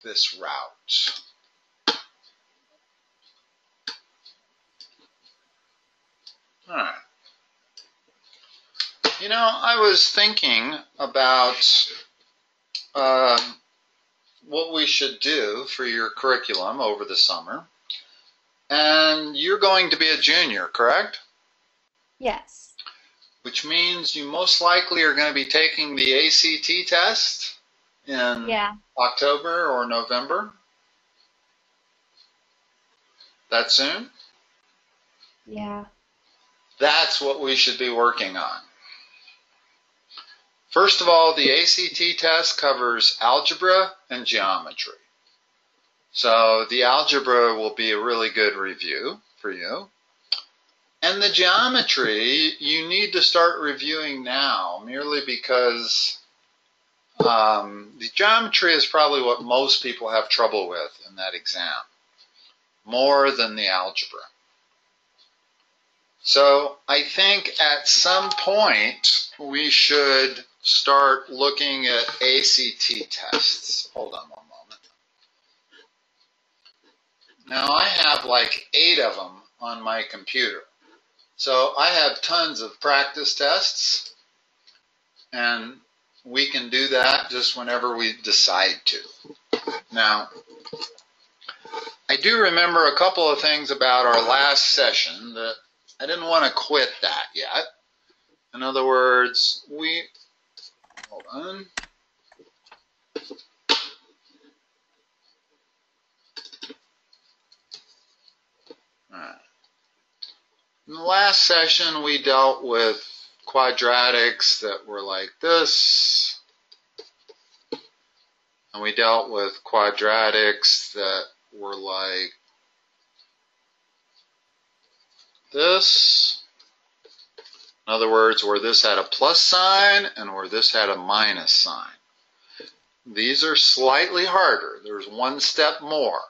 this route. All right. You know, I was thinking about what we should do for your curriculum over the summer. And you're going to be a junior, correct? Yes. Which means you most likely are going to be taking the ACT test in October or November. That soon? Yeah. That's what we should be working on. First of all, the ACT test covers algebra and geometry. So the algebra will be a really good review for you. And the geometry, you need to start reviewing now, merely because the geometry is probably what most people have trouble with in that exam, more than the algebra. So I think at some point we should start looking at ACT tests. Hold on one moment. Now I have like 8 of them on my computer. So I have tons of practice tests, and we can do that just whenever we decide to. Now, I do remember a couple of things about our last session that I didn't want to quit that yet. In other words, hold on. All right. In the last session, we dealt with quadratics that were like this, and we dealt with quadratics that were like this. In other words, where this had a plus sign and where this had a minus sign. These are slightly harder. There's one step more.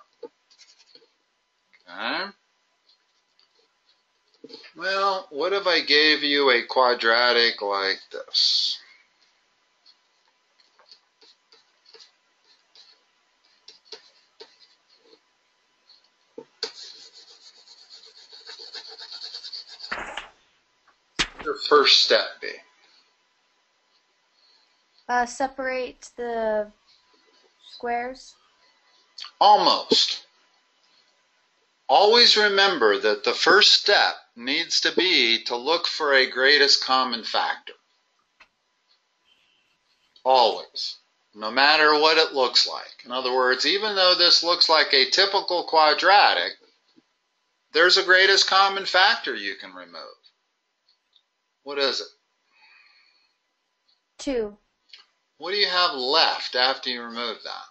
Okay. Well, what if I gave you a quadratic like this? What would your first step be? Separate the squares. Almost. Always remember that the first step needs to be to look for a greatest common factor. Always. No matter what it looks like. In other words, even though this looks like a typical quadratic, there's a greatest common factor you can remove. What is it? 2. What do you have left after you remove that?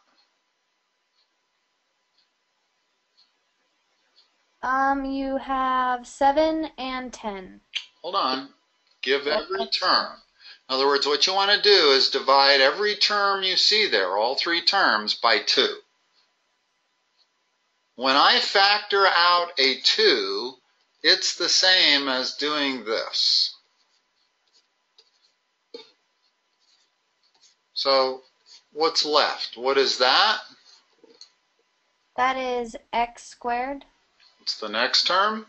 You have 7 and 10. Hold on. Give every term. In other words, what you want to do is divide every term you see there, all 3 terms, by 2. When I factor out a 2, it's the same as doing this. So what's left? What is that? That is x squared. What's the next term?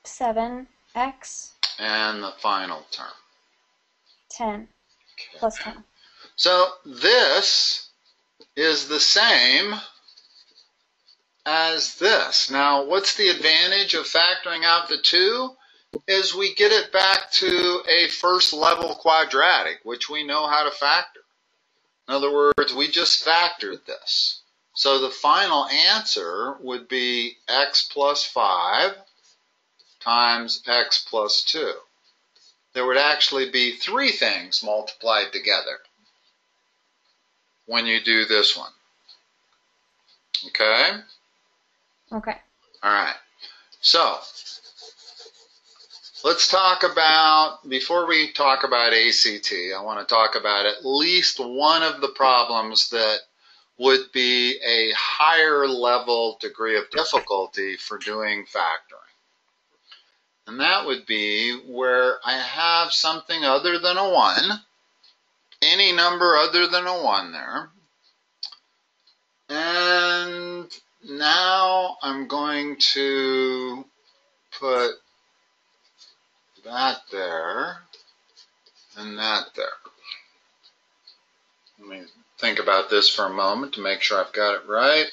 7x. And the final term? 10. Okay. Plus 10. So this is the same as this. Now, what's the advantage of factoring out the 2? Is we get it back to a first level quadratic, which we know how to factor. In other words, we just factored this. So the final answer would be x plus 5 times x plus 2. There would actually be 3 things multiplied together when you do this one. Okay? Okay. All right. So let's talk about, before we talk about ACT, I want to talk about at least one of the problems that would be a higher level degree of difficulty for doing factoring. And that would be where I have something other than a 1, any any number other than a 1 there. And now I'm going to put that there and that there. Let me think about this for a moment to make sure I've got it right.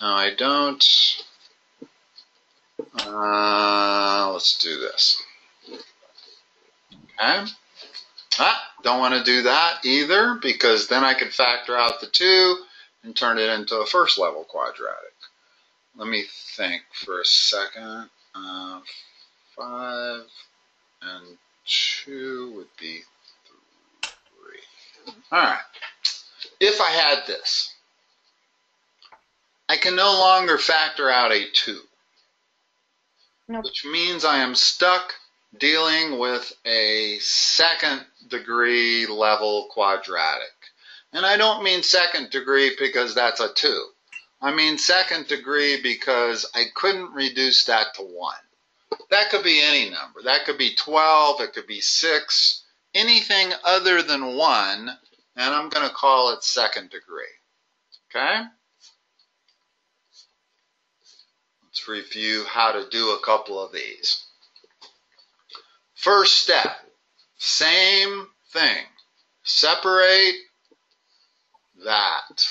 No, I don't. Let's do this. Okay. Don't want to do that either, because then I could factor out the 2 and turn it into a first level quadratic. Let me think for a second. 5 and 2 would be 3. All right. If I had this, I can no longer factor out a 2. Nope. Which means I am stuck dealing with a second degree level quadratic. And I don't mean second degree because that's a 2. I mean second degree because I couldn't reduce that to 1. That could be any number. That could be 12, it could be 6, anything other than 1, and I'm going to call it second degree. Okay? Let's review how to do a couple of these. First step, same thing. Separate that.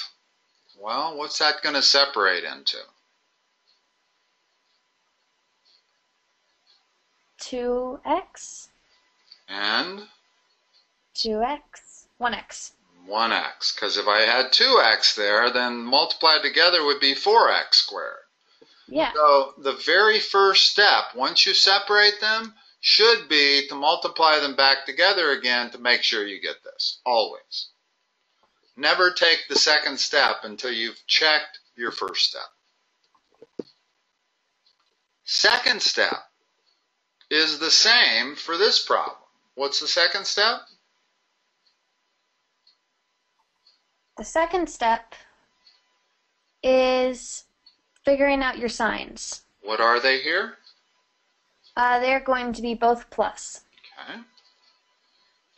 Well, what's that going to separate into? 2x. And? 2x. 1x. 1x. Because if I had 2x there, then multiplied together would be 4x squared. Yeah. So the very first step, once you separate them, should be to multiply them back together again to make sure you get this. Always. Never take the second step until you've checked your first step. Second step is the same for this problem. What's the second step? The second step is figuring out your signs. What are they here? They're going to be both plus. Okay.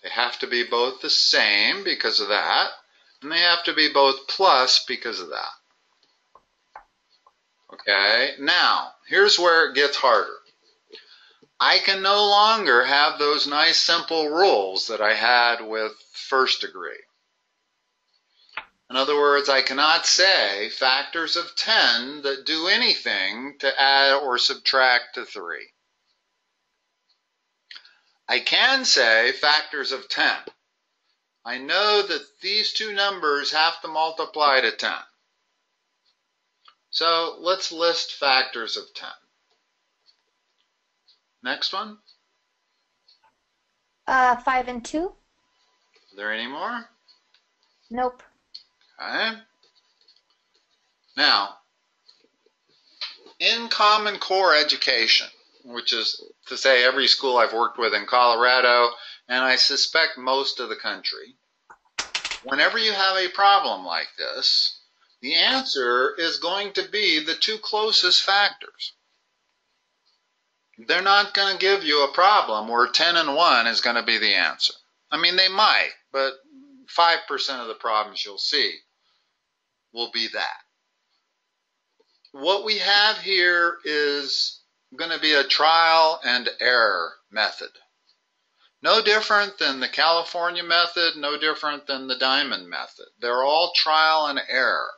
They have to be both the same because of that, and they have to be both plus because of that. Okay, now, here's where it gets harder. I can no longer have those nice simple rules that I had with first degree. In other words, I cannot say factors of 10 that do anything to add or subtract to 3. I can say factors of 10. I know that these two numbers have to multiply to 10. So let's list factors of 10. Next one. 5 and 2? Are there any more? Nope. Okay. Now, in Common Core education, which is to say every school I've worked with in Colorado, and I suspect most of the country, whenever you have a problem like this, the answer is going to be the two closest factors. They're not going to give you a problem where 10 and 1 is going to be the answer. I mean, they might, but 5% of the problems you'll see will be that. What we have here is going to be a trial and error method. No different than the California method, no different than the Diamond method. They're all trial and error.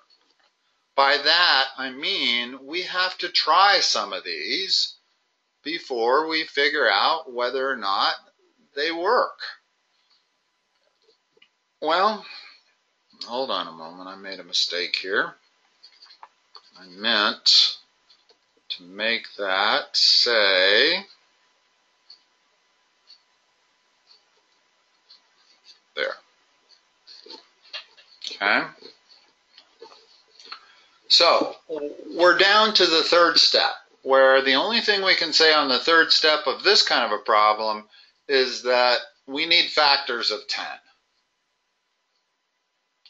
By that, I mean we have to try some of these before we figure out whether or not they work. Well, hold on a moment. I made a mistake here. I meant to make that say, there. Okay. So, we're down to the third step, where the only thing we can say on the third step of this kind of a problem is that we need factors of 10.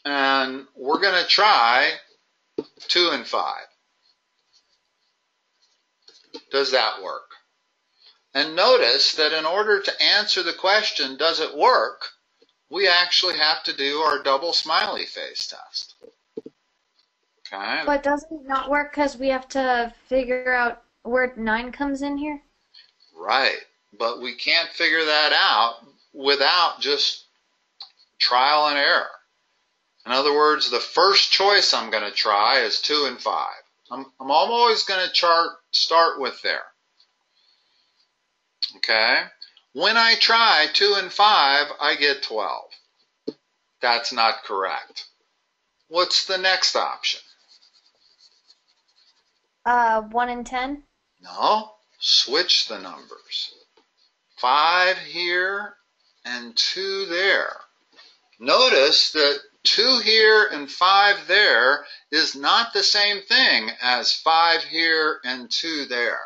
And we're going to try 2 and 5. Does that work? And notice that in order to answer the question, does it work, we actually have to do our double smiley face test. Okay? But doesn't it not work because we have to figure out where 9 comes in here? Right. But we can't figure that out without just trial and error. In other words, the first choice I'm going to try is 2 and 5. I'm always going to start with there. Okay? When I try 2 and 5, I get 12. That's not correct. What's the next option? 1 and 10? No, switch the numbers. 5 here and 2 there. Notice that 2 here and 5 there is not the same thing as 5 here and 2 there.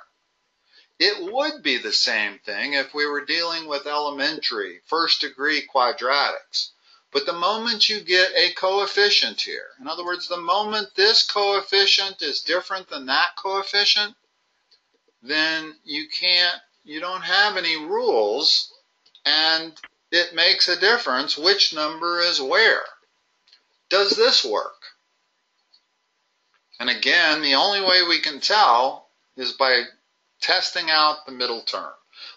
It would be the same thing if we were dealing with elementary, first-degree quadratics. But the moment you get a coefficient here, in other words, the moment this coefficient is different than that coefficient, then you don't have any rules, and it makes a difference which number is where. Does this work? And again, the only way we can tell is by testing out the middle term.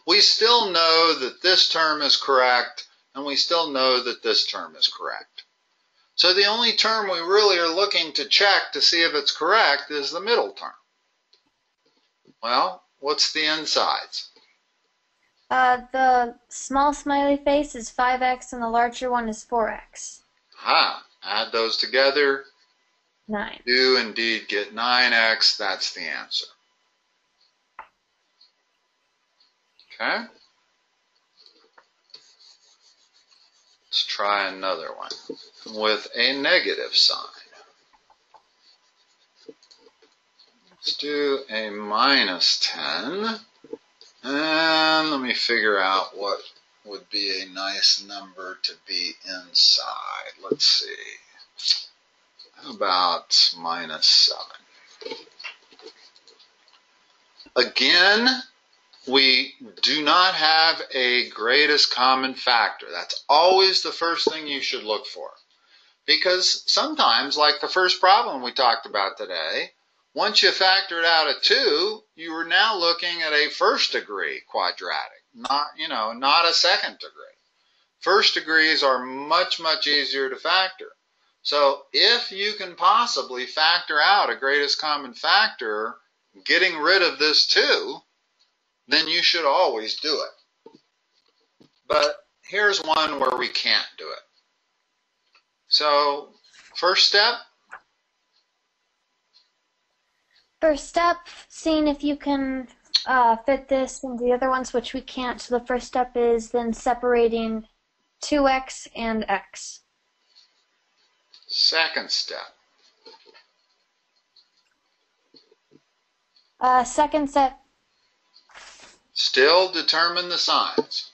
We still know that this term is correct, and we still know that this term is correct. So the only term we really are looking to check to see if it's correct is the middle term. Well, what's the insides? The small smiley face is 5x and the larger one is 4x. Add those together. 9. You indeed get 9x. That's the answer. Okay? Let's try another one with a negative sign. Let's do a minus 10. And let me figure out what would be a nice number to be inside. Let's see. How about minus 7? Again, we do not have a greatest common factor. That's always the first thing you should look for. Because sometimes, like the first problem we talked about today, once you factored out a 2, you are now looking at a first degree quadratic, not a second degree. First degrees are much, much easier to factor. So if you can possibly factor out a greatest common factor, getting rid of this 2, then you should always do it. But here's one where we can't do it. So first step. First step, seeing if you can fit this into the other ones, which we can't. So the first step is then separating 2x and x. Second step. Second step. Still determine the signs.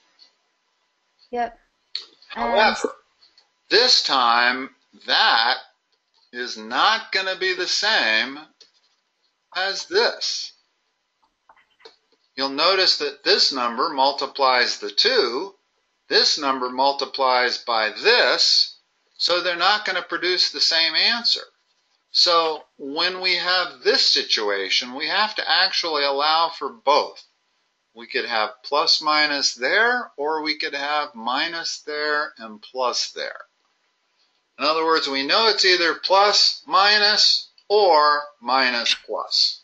Yep. However, this time that is not going to be the same as this. You'll notice that this number multiplies the 2, this number multiplies by this, so they're not going to produce the same answer. So when we have this situation, we have to actually allow for both. We could have plus minus there, or we could have minus there and plus there. In other words, we know it's either plus minus or minus plus.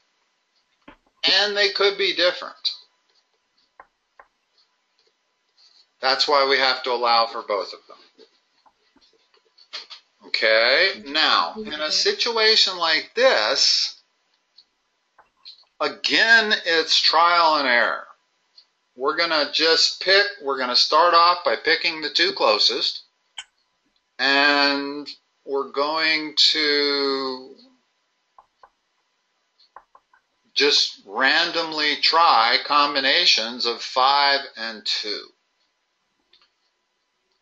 And they could be different. That's why we have to allow for both of them. Okay, now, in a situation like this, again, it's trial and error. We're going to we're going to start off by picking the 2 closest, and we're going to just randomly try combinations of 5 and 2.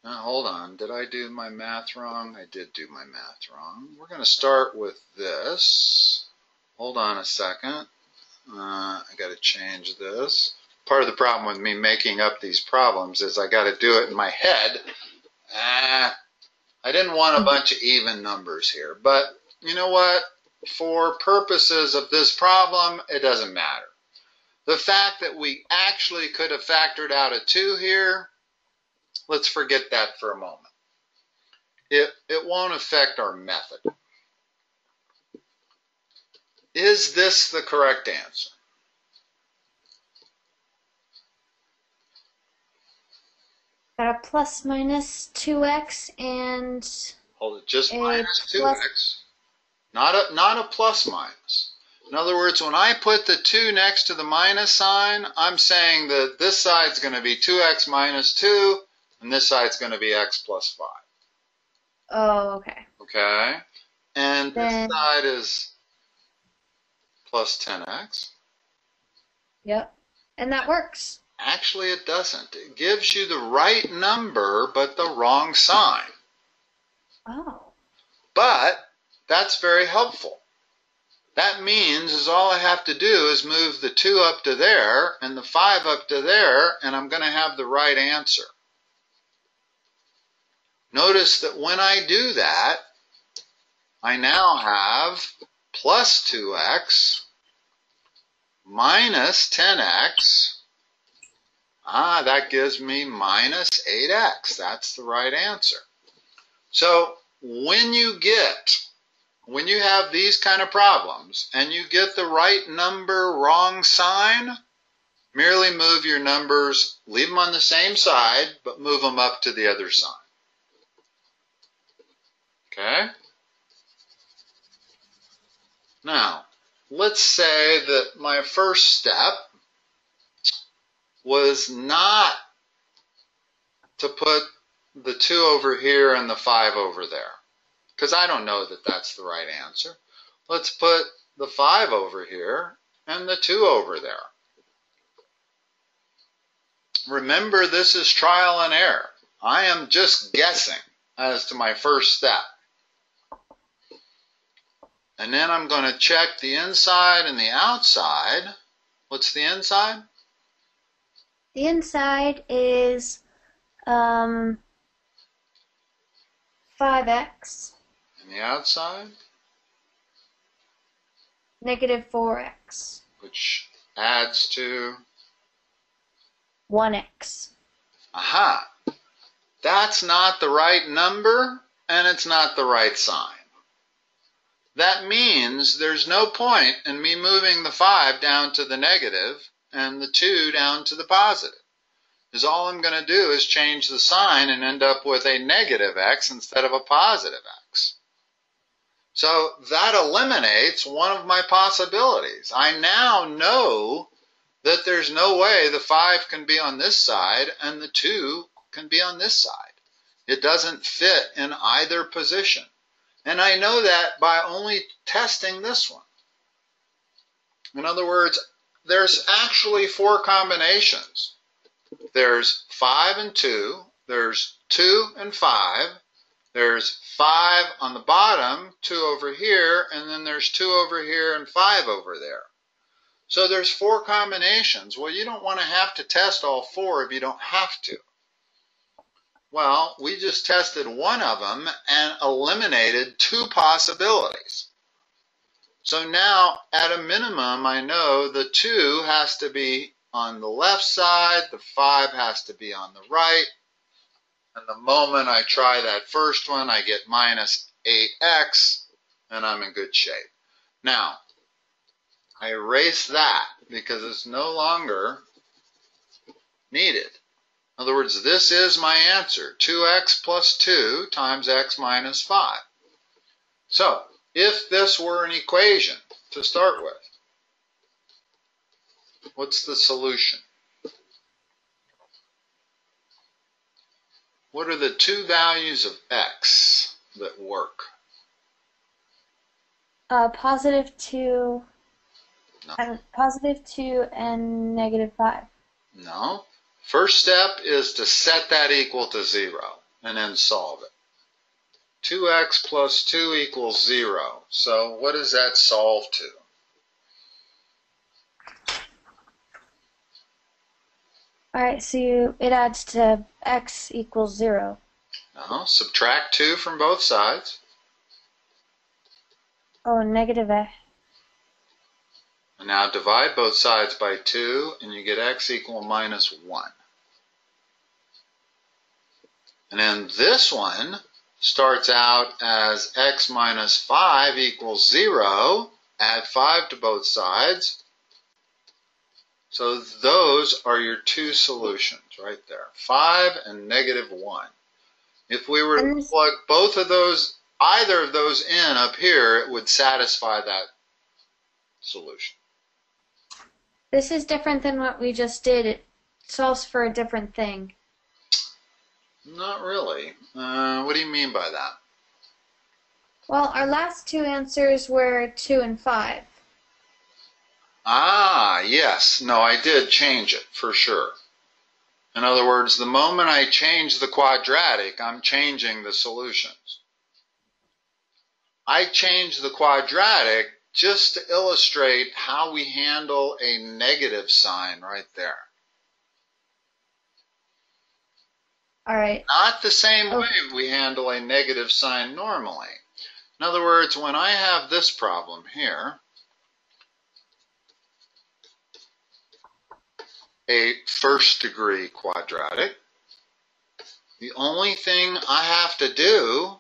Now, hold on. Did I do my math wrong? I did do my math wrong. We're going to start with this. Hold on a second. I got to change this. Part of the problem with me making up these problems is I got to do it in my head I didn't want a bunch of even numbers here. But you know what? For purposes of this problem, it doesn't matter. The fact that we actually could have factored out a 2 here, let's forget that for a moment. It won't affect our method. Is this the correct answer? Got a plus minus 2x and Hold it, just a minus plus 2x, not a plus minus. In other words, when I put the 2 next to the minus sign, I'm saying that this side's going to be 2x minus 2, and this side's going to be x plus 5. Oh, okay. Okay? And Then, this side is plus 10x. yep. And that works. Actually, it doesn't. It gives you the right number, but the wrong sign. Oh. But that's very helpful. That means is all I have to do is move the 2 up to there and the 5 up to there, and I'm going to have the right answer. Notice that when I do that, I now have plus 2x minus 10x. That gives me minus 8x. That's the right answer. So when you have these kind of problems and you get the right number, wrong sign, merely move your numbers, leave them on the same side, but move them up to the other side. Okay? Now, let's say that my first step was not to put the 2 over here and the 5 over there, because I don't know that that's the right answer. Let's put the 5 over here and the 2 over there. Remember, this is trial and error. I am just guessing as to my first step. And then I'm going to check the inside and the outside. What's the inside? The inside is 5x. And the outside? Negative 4x. Which adds to? 1x. Aha! That's not the right number, and it's not the right sign. That means there's no point in me moving the 5 down to the negative and the 2 down to the positive. Because all I'm going to do is change the sign and end up with a negative x instead of a positive x. So that eliminates one of my possibilities. I now know that there's no way the 5 can be on this side and the 2 can be on this side. It doesn't fit in either position. And I know that by only testing this one. In other words, there's actually 4 combinations. There's 5 and 2, there's 2 and 5, there's 5 on the bottom, 2 over here, and then there's 2 over here and 5 over there. So there's 4 combinations. Well, you don't want to have to test all 4 if you don't have to. Well, we just tested one of them and eliminated 2 possibilities. So now, at a minimum, I know the 2 has to be on the left side, the 5 has to be on the right, and the moment I try that first one, I get minus 8x, and I'm in good shape. Now, I erase that because it's no longer needed. In other words, this is my answer, 2x plus 2 times x minus 5. So, if this were an equation to start with, what's the solution? What are the 2 values of x that work? Positive 2 No. Positive 2 and negative 5. No. First step is to set that equal to 0 and then solve it. 2x plus 2 equals 0. So what does that solve to? Alright, so it adds to x equals 0. No, subtract 2 from both sides. Oh, negative x. And now divide both sides by 2, and you get x equal minus 1. And then this one starts out as x minus 5 equals 0. Add 5 to both sides. So those are your two solutions right there, 5 and negative 1. If we were to plug both of those, either of those in up here, it would satisfy that solution. This is different than what we just did. It solves for a different thing. Not really. What do you mean by that? Well, our last two answers were 2 and 5. Ah, yes. No, I did change it, for sure. In other words, the moment I change the quadratic, I'm changing the solutions. I changed the quadratic just to illustrate how we handle a negative sign right there. All right. Not the same way we handle a negative sign normally. In other words, when I have this problem here, a first degree quadratic, the only thing I have to do,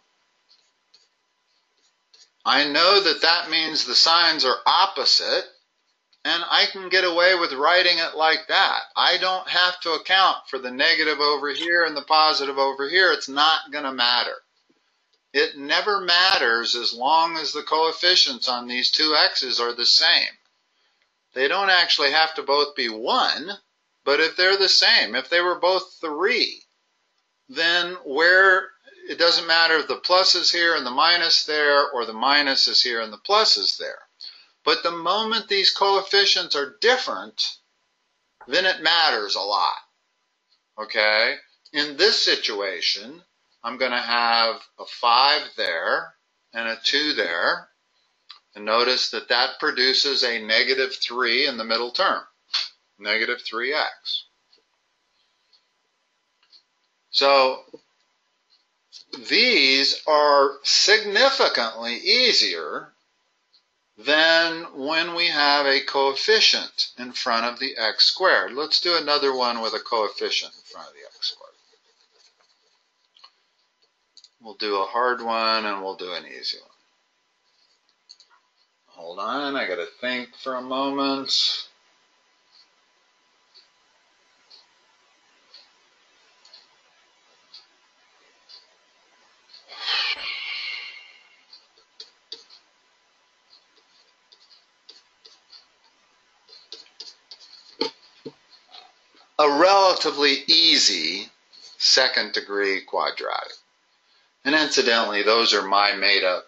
I know that that means the signs are opposite, and I can get away with writing it like that. I don't have to account for the negative over here and the positive over here. It's not going to matter. It never matters as long as the coefficients on these two x's are the same. They don't actually have to both be 1, but if they're the same, if they were both 3, then it doesn't matter if the plus is here and the minus there, or the minus is here and the plus is there. But the moment these coefficients are different, then it matters a lot. Okay? In this situation, I'm going to have a 5 there and a 2 there. And notice that that produces a negative 3 in the middle term. Negative 3x. So these are significantly easier than when we have a coefficient in front of the x squared. Let's do another one with a coefficient in front of the x squared. We'll do a hard one and we'll do an easy one. Hold on, I got to think for a moment. A relatively easy second degree quadratic. And incidentally, those are my made up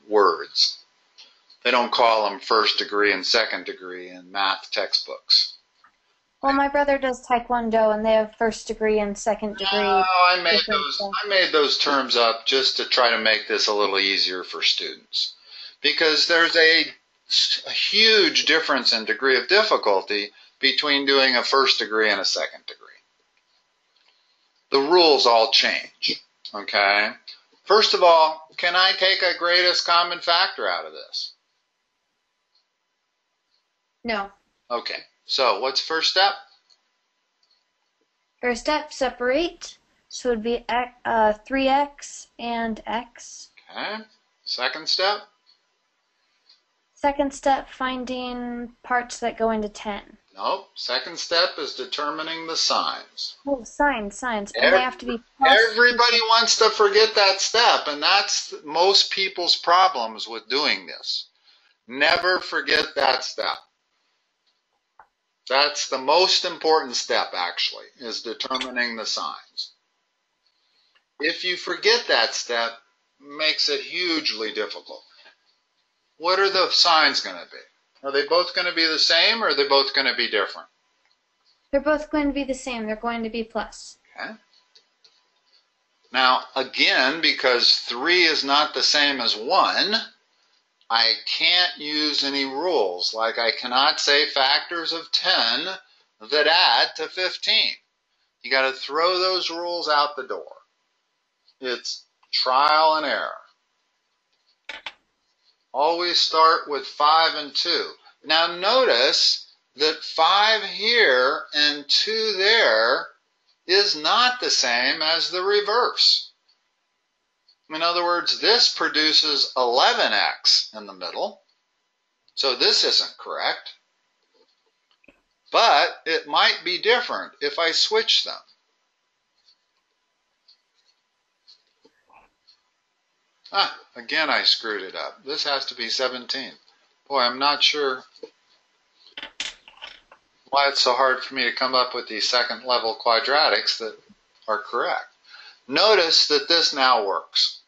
words. They don't call them first degree and second degree in math textbooks. Well, my brother does Taekwondo, and they have first degree and second degree. I made those terms up just to try to make this a little easier for students. Because there's a huge difference in degree of difficulty between doing a first degree and a second degree. The rules all change, okay? First of all, can I take a greatest common factor out of this? No. Okay, so what's first step? First step, separate. So it would be 3x and x. Okay, second step? Second step, finding parts that go into 10. Nope. Second step is determining the signs. Oh, signs. And they have to be plus. Everybody wants to forget that step, and that's most people's problems with doing this. Never forget that step. That's the most important step, actually, is determining the signs. If you forget that step, it makes it hugely difficult. What are the signs going to be? Are they both going to be the same, or are they both going to be different? They're both going to be the same. They're going to be plus. Okay. Now, again, because 3 is not the same as 1, I can't use any rules. Like I cannot say factors of 10 that add to 15. You got to throw those rules out the door. it's trial and error. Always start with 5 and 2. Now notice that 5 here and 2 there is not the same as the reverse. In other words, this produces 11x in the middle, so this isn't correct. But it might be different if I switch them. Again I screwed it up. This has to be 17. Boy, I'm not sure why it's so hard for me to come up with these second level quadratics that are correct. Notice that this now works.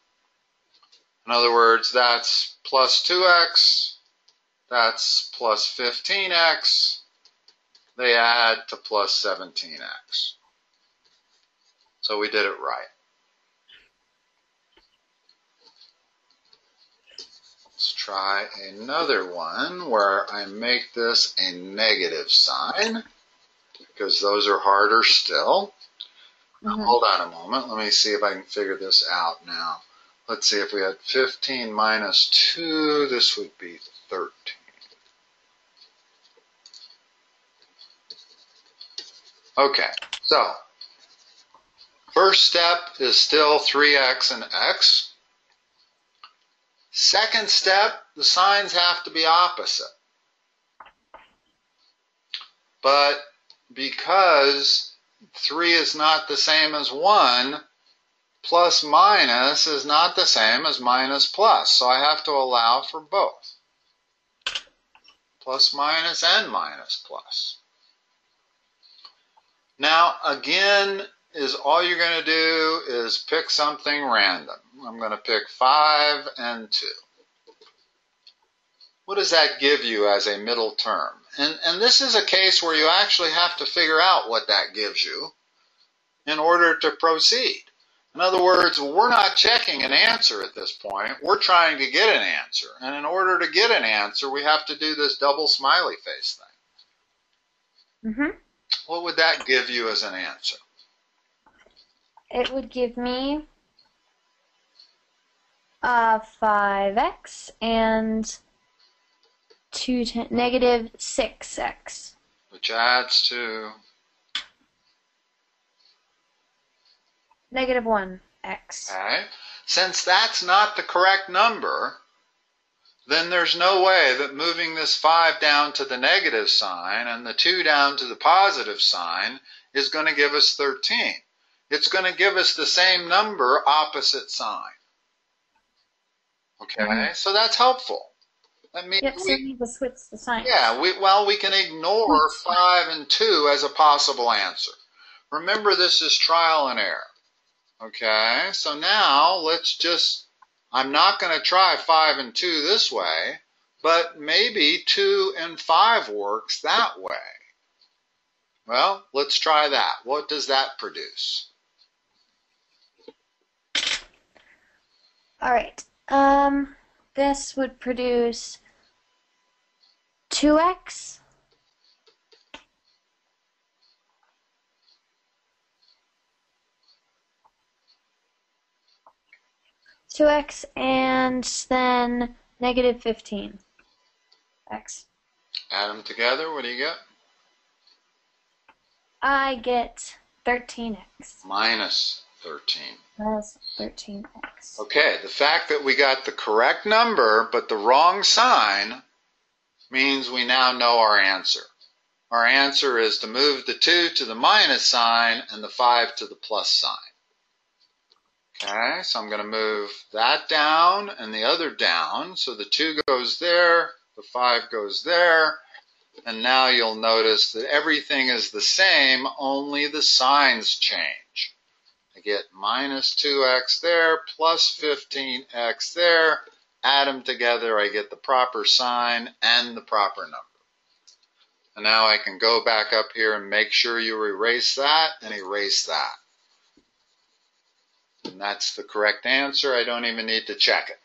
In other words, that's plus 2x, that's plus 15x, they add to plus 17x. So we did it right. Let's try another one where I make this a negative sign, because those are harder still. Hold on a moment. Let me see if I can figure this out now. Let's see, if we had 15 minus 2, this would be 13. Okay, so first step is still 3x and x. Second step, the signs have to be opposite. But because 3 is not the same as 1, plus minus is not the same as minus plus. So I have to allow for both. Plus minus and minus plus. Now, again, all you're going to do is pick something random. I'm going to pick 5 and 2. What does that give you as a middle term? And this is a case where you actually have to figure out what that gives you in order to proceed. In other words, we're not checking an answer at this point. We're trying to get an answer. And in order to get an answer, we have to do this double smiley face thing. What would that give you as an answer? It would give me 5x and negative 6x. Which adds to? Negative 1x. Okay. Since that's not the correct number, then there's no way that moving this 5 down to the negative sign and the 2 down to the positive sign is going to give us 13. It's going to give us the same number, opposite sign. Okay, so that's helpful. That means so we need to switch the sign. Yeah, we can ignore 5 and 2 as a possible answer. Remember, this is trial and error. Okay, so now I'm not going to try 5 and 2 this way, but maybe 2 and 5 works that way. Well, let's try that. What does that produce? All right. This would produce 2x. And then negative 15x. Add them together, what do you get? I get 13x. Minus 13. Minus 13x. Okay, the fact that we got the correct number but the wrong sign means we now know our answer. Our answer is to move the 2 to the minus sign and the 5 to the plus sign. Okay, so I'm going to move that down and the other down. So the 2 goes there, the 5 goes there, and now you'll notice that everything is the same, only the signs change. I get minus 2x there, plus 15x there. Add them together, I get the proper sign and the proper number. And now I can go back up here and make sure you erase that and erase that. And that's the correct answer. I don't even need to check it.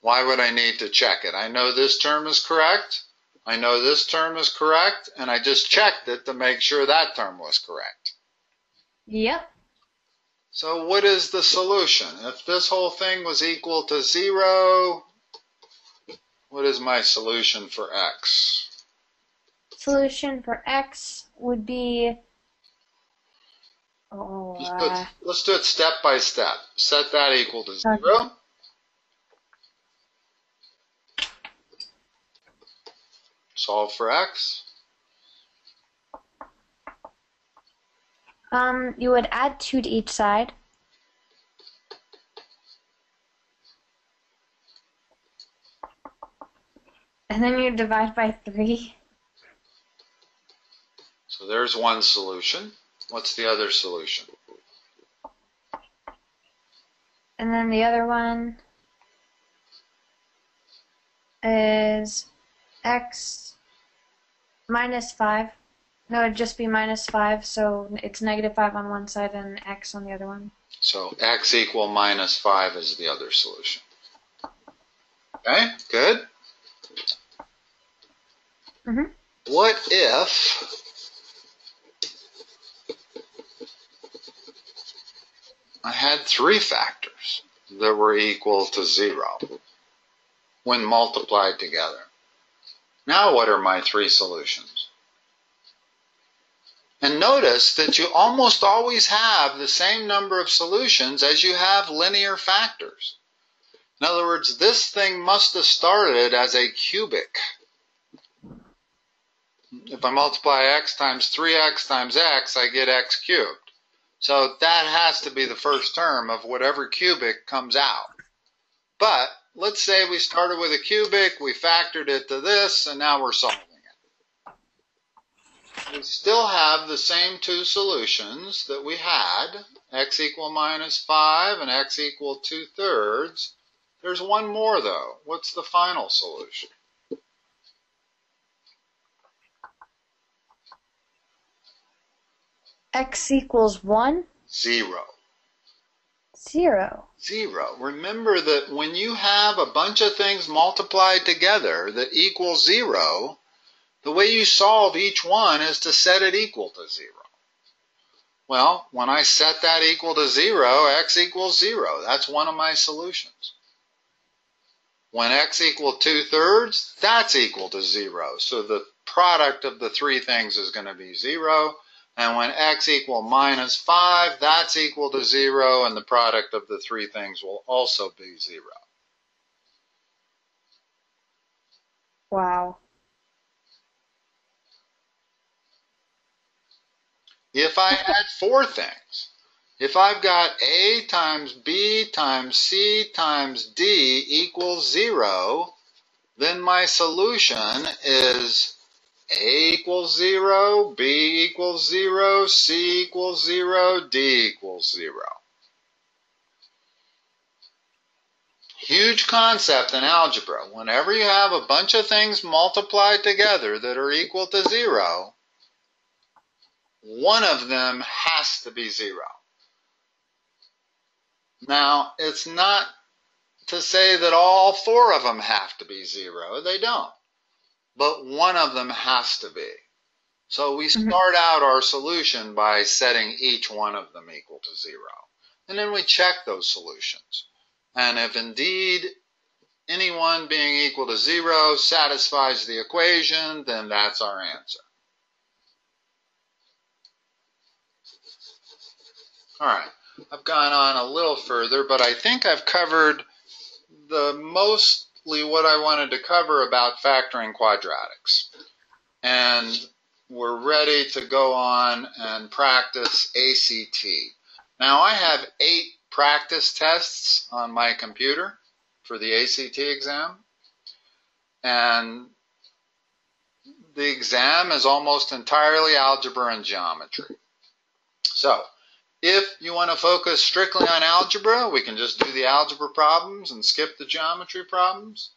Why would I need to check it? I know this term is correct. I know this term is correct. And I just checked it to make sure that term was correct. Yep. So what is the solution? If this whole thing was equal to 0, what is my solution for x? Solution for x would be, let's do it step by step. Set that equal to 0. Okay. Solve for x. You would add 2 to each side. And then you divide by 3. So there's one solution. What's the other solution? And then the other one is x minus 5. No, it'd just be minus 5, so it's negative 5 on one side and x on the other one. So x equal minus 5 is the other solution. Okay, good. What if I had 3 factors that were equal to 0 when multiplied together? Now what are my 3 solutions? And notice that you almost always have the same number of solutions as you have linear factors. In other words, this thing must have started as a cubic. If I multiply x times 3x times x, I get x cubed. So that has to be the first term of whatever cubic comes out. But let's say we started with a cubic, we factored it to this, and now we're solving it. We still have the same 2 solutions that we had, x equal minus 5 and x equal 2/3. There's one more though. What's the final solution? X equals 1? 0. 0. 0. Remember that when you have a bunch of things multiplied together that equal 0, the way you solve each one is to set it equal to 0. Well, when I set that equal to 0, x equals 0. That's one of my solutions. When x equals 2/3, that's equal to 0. So the product of the 3 things is going to be 0. And when x equal minus 5, that's equal to 0, and the product of the 3 things will also be 0. Wow. If I add 4 things, if I've got a times b times c times d equals 0, then my solution is a equals 0, b equals 0, c equals 0, d equals 0. Huge concept in algebra. Whenever you have a bunch of things multiplied together that are equal to 0, one of them has to be 0. Now, it's not to say that all 4 of them have to be 0. They don't. But one of them has to be. So we start out our solution by setting each one of them equal to 0. And then we check those solutions. And if indeed any one being equal to 0 satisfies the equation, then that's our answer. All right, I've gone on a little further, but I think I've covered mostly what I wanted to cover about factoring quadratics. And we're ready to go on and practice ACT. Now I have 8 practice tests on my computer for the ACT exam. And the exam is almost entirely algebra and geometry. So, if you want to focus strictly on algebra, we can just do the algebra problems and skip the geometry problems.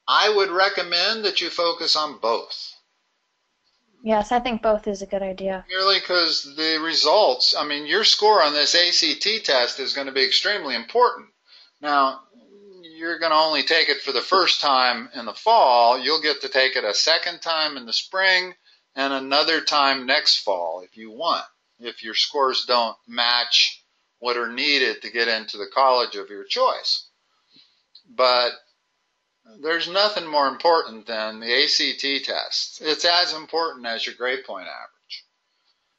I would recommend that you focus on both. Yes, I think both is a good idea. Merely because the results, I mean, your score on this ACT test is going to be extremely important. Now, you're going to only take it for the first time in the fall. You'll get to take it a second time in the spring and another time next fall if you want. If your scores don't match what are needed to get into the college of your choice. But there's nothing more important than the ACT test. It's as important as your grade point average.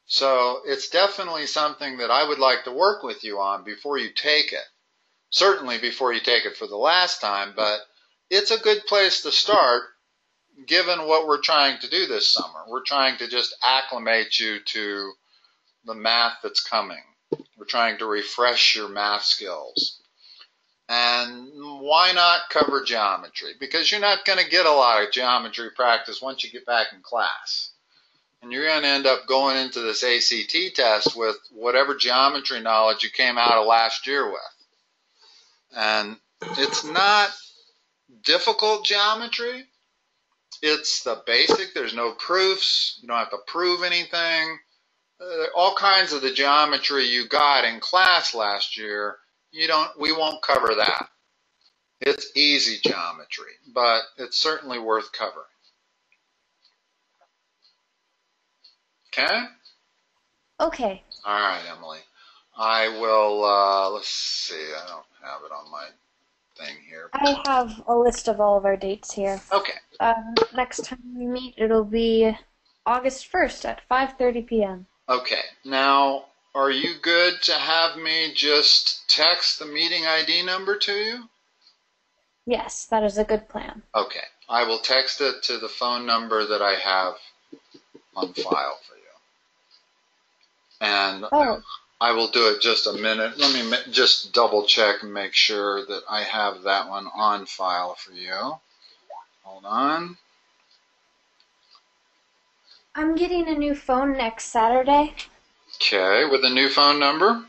So it's definitely something that I would like to work with you on before you take it. Certainly before you take it for the last time, but it's a good place to start given what we're trying to do this summer. We're trying to just acclimate you to the math that's coming. We're trying to refresh your math skills. And why not cover geometry? Because you're not going to get a lot of geometry practice once you get back in class. And you're going to end up going into this ACT test with whatever geometry knowledge you came out of last year with. And it's not difficult geometry. It's the basic. There's no proofs. You don't have to prove anything. All kinds of the geometry you got in class last year, we won't cover that. It's easy geometry, but it's certainly worth covering. Okay? Okay. All right, Emily. I will, let's see, I don't have it on my thing here. I have a list of all of our dates here. Okay. Next time we meet, it'll be August 1st at 5:30 p.m. Okay. Now, are you good to have me just text the meeting ID number to you? Yes, that is a good plan. Okay. I will text it to the phone number that I have on file for you. And I will do it just a minute. Let me just double check and make sure that I have that one on file for you. Hold on. I'm getting a new phone next Saturday. Okay, with a new phone number?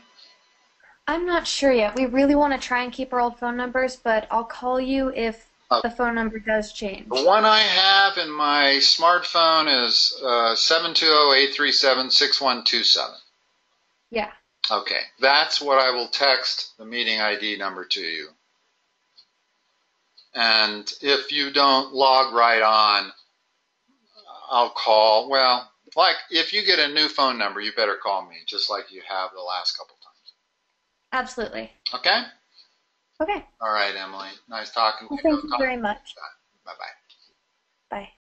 I'm not sure yet. We really want to try and keep our old phone numbers, but I'll call you if the phone number does change. The one I have in my smartphone is 720-837-6127. Yeah. Okay, that's what I will text the meeting ID number to you. And if you don't log right on, I'll call. Well, like if you get a new phone number, you better call me, just like you have the last couple times. Absolutely. Okay? Okay. All right, Emily. Nice talking to you. Thank you very much. Bye-bye. Bye.